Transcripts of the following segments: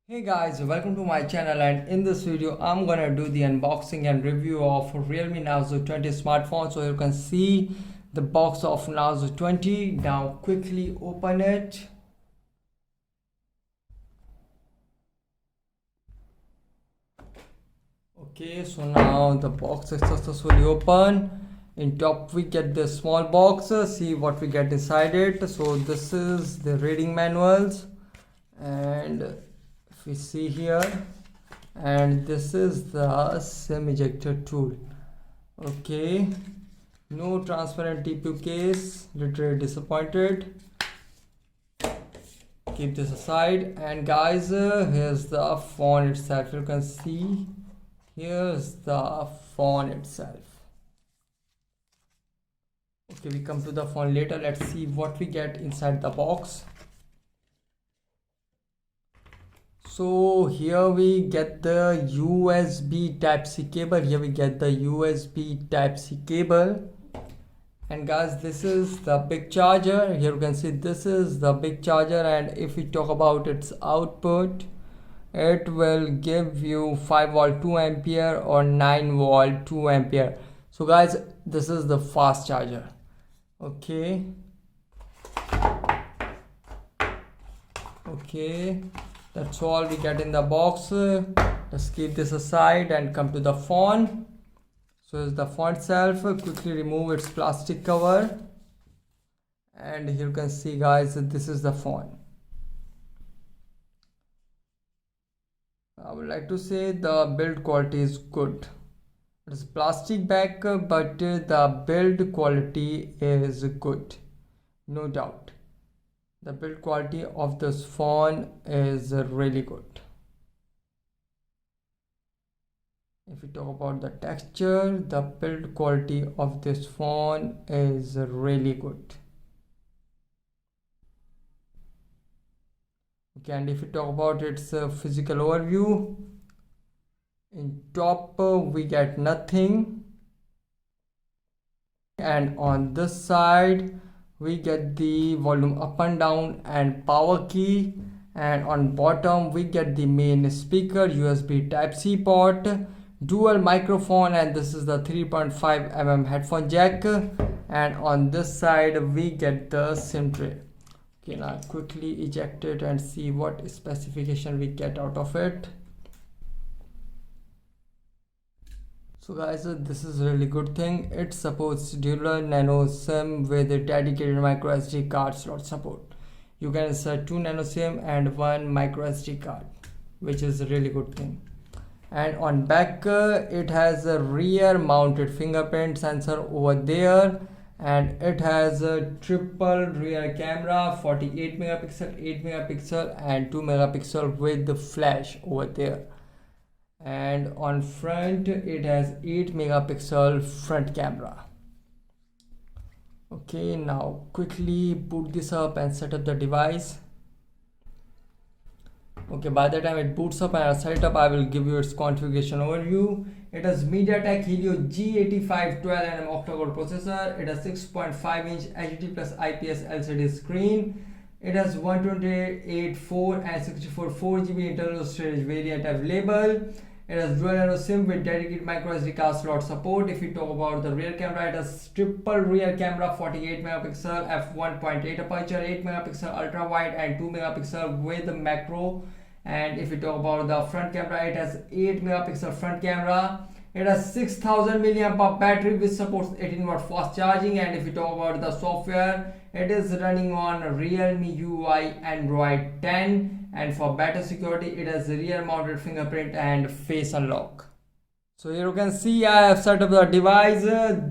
Hey guys, welcome to my channel, and in this video I'm gonna do the unboxing and review of realme narzo 20 smartphone. So you can see the box of narzo 20. Now quickly open it. Okay, so now the box is successfully open. In top we get the small box. See what we get inside it. So this is the reading manuals, and if we see here, and this is the SIM ejector tool. Okay, no transparent TPU case, literally disappointed. Keep this aside. And guys, here's the phone itself. You can see here's the phone itself. Okay, we come to the phone later. Let's see what we get inside the box. So here we get the USB Type-C cable. Here we get the USB Type-C cable. And guys, this is the big charger. Here you can see this is the big charger, and if we talk about its output, it will give you 5 volt 2 ampere or 9 volt 2 ampere. So guys, this is the fast charger. Okay, that's all we get in the box. Let's keep this aside and come to the phone. So is the phone itself. Quickly remove its plastic cover, and here you can see guys, this is the phone. I would like to say the build quality is good. It's plastic back, but the build quality is good, no doubt. The build quality of this phone is really good. If we talk about the texture, the build quality of this phone is really good. Okay, and if we talk about its physical overview, in top we get nothing, and on this side we get the volume up and down and power key, and on bottom we get the main speaker, USB Type-C port, dual microphone, and this is the 3.5 headphone jack, and on this side we get the SIM tray. Okay, now quickly eject it and see what specification we get out of it. So guys, this is a really good thing. It supports dual nano SIM with a dedicated micro SD card slot support. You can insert 2 nano SIM and 1 micro SD card, which is a really good thing. And on back it has a rear mounted fingerprint sensor over there, and it has a triple rear camera, 48 megapixel, 8 megapixel and 2 megapixel with the flash over there. And on front it has 8 megapixel front camera. Okay, now quickly boot this up and set up the device. Okay, by the time it boots up and I set it up, I will give you its configuration overview. It has MediaTek Helio G85 12nm octa-core processor. It has 6.5 inch HD plus IPS LCD screen. It has 128.4 and 64 4GB internal storage variant available. It has dual nano SIM with dedicated micro SD card slot support. If we talk about the rear camera, it has triple rear camera, 48 megapixel f1.8 aperture, 8 megapixel ultra wide and 2 megapixel with macro. And if we talk about the front camera, it has 8 megapixel front camera. It has 6000 mAh battery which supports 18 watt fast charging. And if we talk about the software, it is running on realme UI Android 10. And for better security, it has rear mounted fingerprint and face unlock. So here you can see I have set up the device.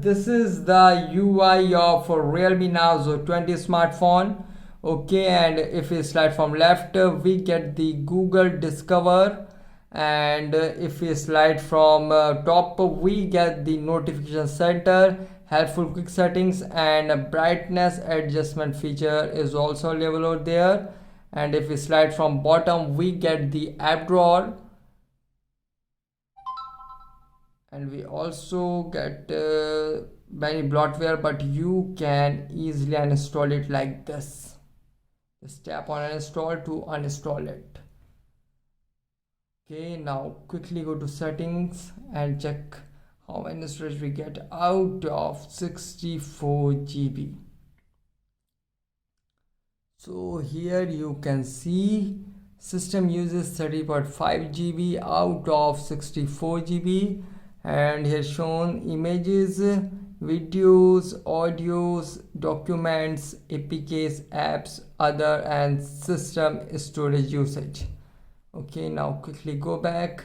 This is the UI of realme narzo 20 smartphone. Okay, and if we slide from left, we get the Google Discover, and if we slide from top, we get the notification center, helpful quick settings, and brightness adjustment feature is also available over there. And if we slide from bottom, we get the app drawer, and we also get many bloatware, but you can easily uninstall it like this. Just tap on uninstall to uninstall it. Okay, now quickly go to settings and check how many storage we get out of 64 GB. So here you can see system uses 30.5 GB out of 64 GB, and here shown images, videos, audios, documents, APKs, apps, other, and system storage usage. Okay, now quickly go back,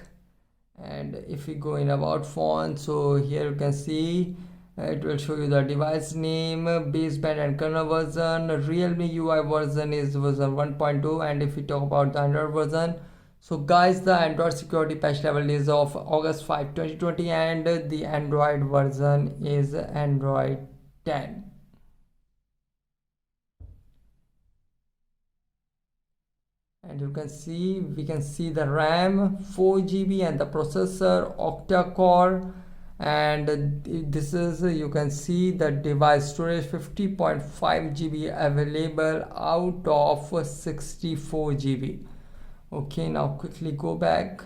and if we go in about phone, so here you can see it will show you the device name, baseband and kernel version. Realme UI version is version 1.2, and if we talk about the Android version, so guys, the Android security patch level is of August 5 2020, and the Android version is Android 10. And you can see, we can see the RAM 4 GB and the processor octa core, and this is, you can see the device storage 50.5 GB available out of 64 GB. Okay, now quickly go back,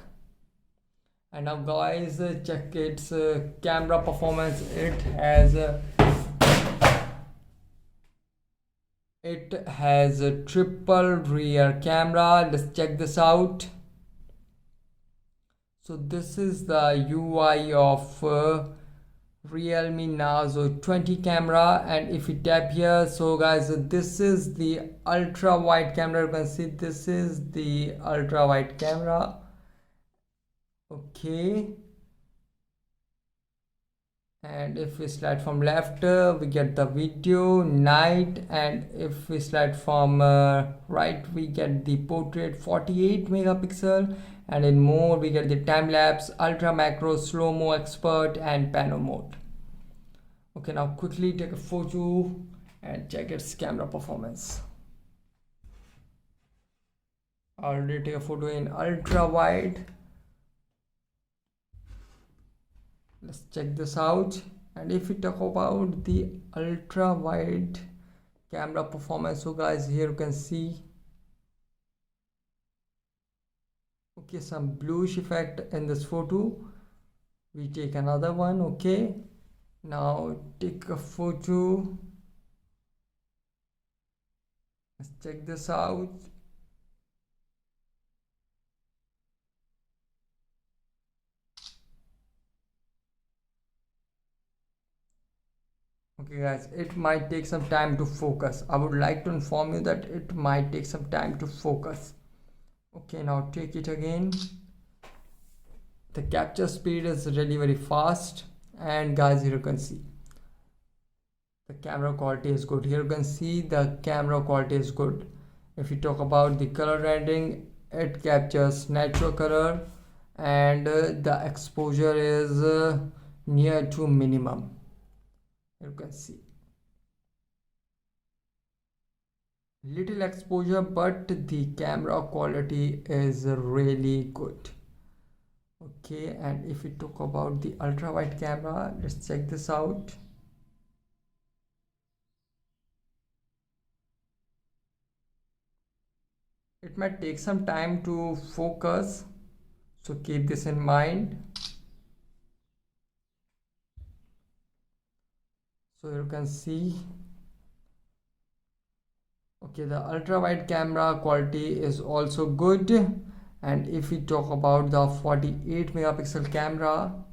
and now guys, check its camera performance. It has a triple rear camera. Let's check this out. So this is the UI of realme narzo 20 camera, and if we tap here, so guys, this is the ultra wide camera. You can see this is the ultra wide camera. Okay, and if we slide from left, we get the video, night, and if we slide from right, we get the portrait 48 megapixel, and in more we get the time lapse, ultra macro, slow-mo, expert, and pano mode. Okay, now quickly take a photo and check its camera performance. I already take a photo in ultra wide. Let's check this out. And if we talk about the ultra wide camera performance, so guys, here you can see, okay, some bluish effect in this photo. We take another one. Okay, now take a photo. Let's check this out. Okay guys, it might take some time to focus. I would like to inform you that it might take some time to focus. Okay, now take it again. The capture speed is really very fast, and guys, here you can see the camera quality is good. Here you can see the camera quality is good. If you talk about the color rendering, it captures natural color, and the exposure is near to minimum. You can see little exposure, but the camera quality is really good. Okay, and if we talk about the ultra wide camera, let's check this out. It might take some time to focus, so keep this in mind. So you can see, okay, the ultra wide camera quality is also good. And if we talk about the 48 megapixel camera,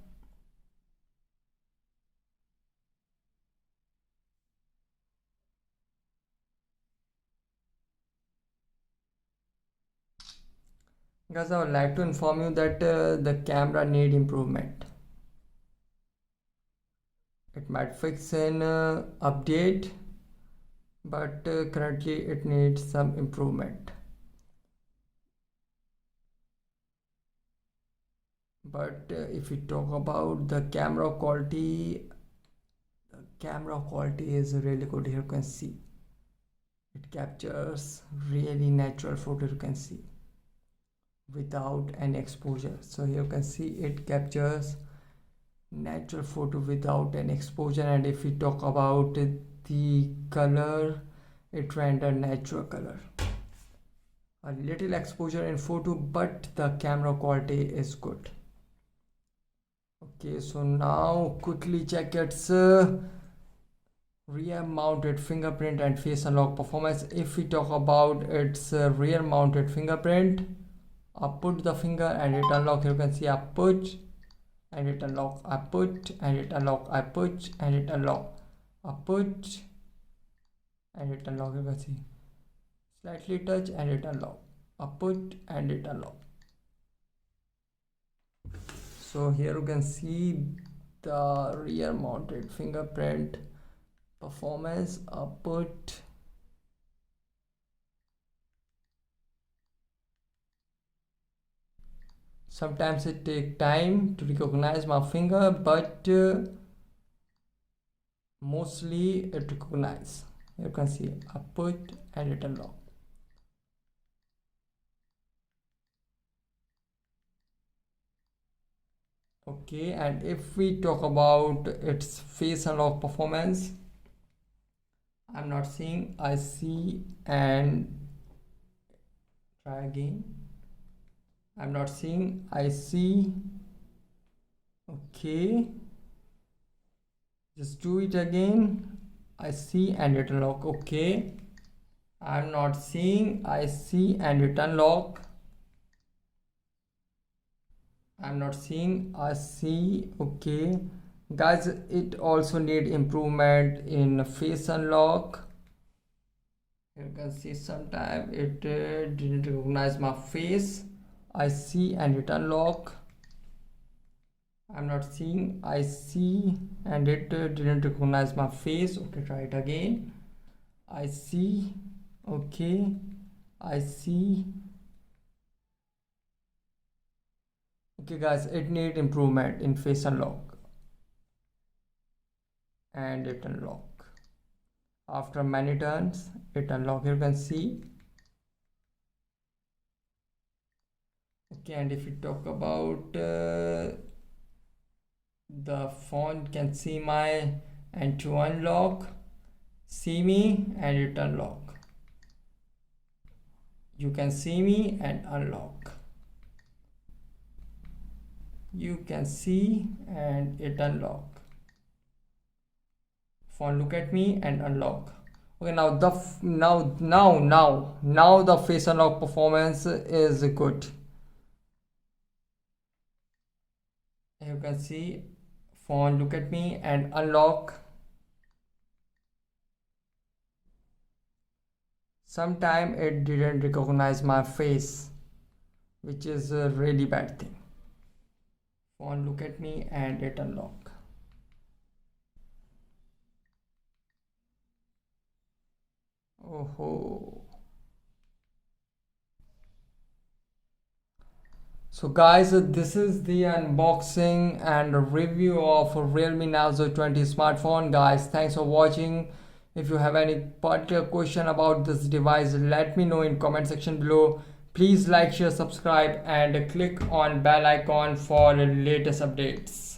guys, I would like to inform you that the camera need improvement. It might fix in update, but currently it needs some improvement. But if we talk about the camera quality is really good. Here you can see it captures really natural photo. You can see without any exposure. So here you can see it captures natural photo without any exposure. And if we talk about the color, it render natural color. a little exposure in photo, but the camera quality is good. Okay, so now quickly check its rear mounted fingerprint and face unlock performance. If we talk about its rear mounted fingerprint, I put the finger and it unlock. You can see I put and it unlock, I put and it unlock, I put and it unlock, I put and it unlock. You can see slightly touch and it unlock, I put and it unlock. So here you can see the rear mounted fingerprint performance. I put sometimes it take time to recognize my finger, but mostly it recognize. You can see I put and it unlock. Okay, and if we talk about its face unlock performance, I'm not seeing, I see and try again. I'm not seeing, I see. Okay, just do it again. I see and it unlock. Okay, I'm not seeing, I see and it unlock. I'm not seeing, I see. Okay guys, it also need improvement in face unlock. You can see sometime it didn't recognize my face. I see and it unlock. I'm not seeing, I see and it didn't recognize my face. Okay, try it again. I see. Okay, I see. Okay guys, it need improvement in face unlock and it unlock. After many turns it unlock. You can see. Okay, and if we talk about the phone can see my and to unlock, see me and it unlock. You can see me and unlock. You can see and it unlock. Phone look at me and unlock. Okay, now the now the face unlock performance is good. You can see phone look at me and unlock. Sometime it didn't recognize my face, which is a really bad thing. Phone look at me and it unlock. Oh. So guys, this is the unboxing and review of Realme Narzo 20 smartphone. Guys, thanks for watching. If you have any particular question about this device, let me know in comment section below. Please like, share, subscribe and click on bell icon for latest updates.